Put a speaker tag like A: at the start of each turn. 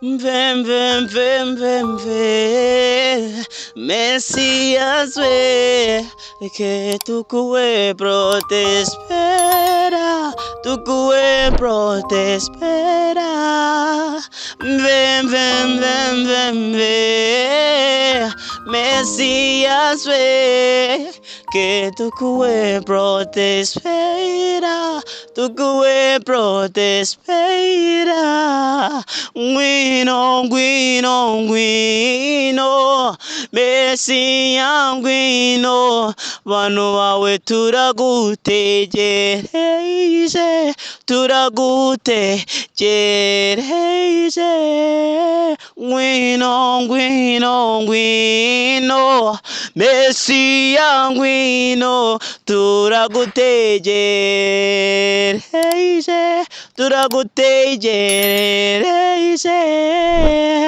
A: Vem, vem, vem, vem, vem, Mesías, ve, que tu pueblo te espera, tu pueblo te espera. Ven, ven, ven, ven, ven, Mesías, ve, que tu pueblo te espera, tu pueblo te espera. Gwino, gwino, gwino, Mesiya gwino, bano bawe turagutegereje, turagutegereje. Gwino, gwino, gwino, Mesiya gwino, turagutegereje, turagutegereje.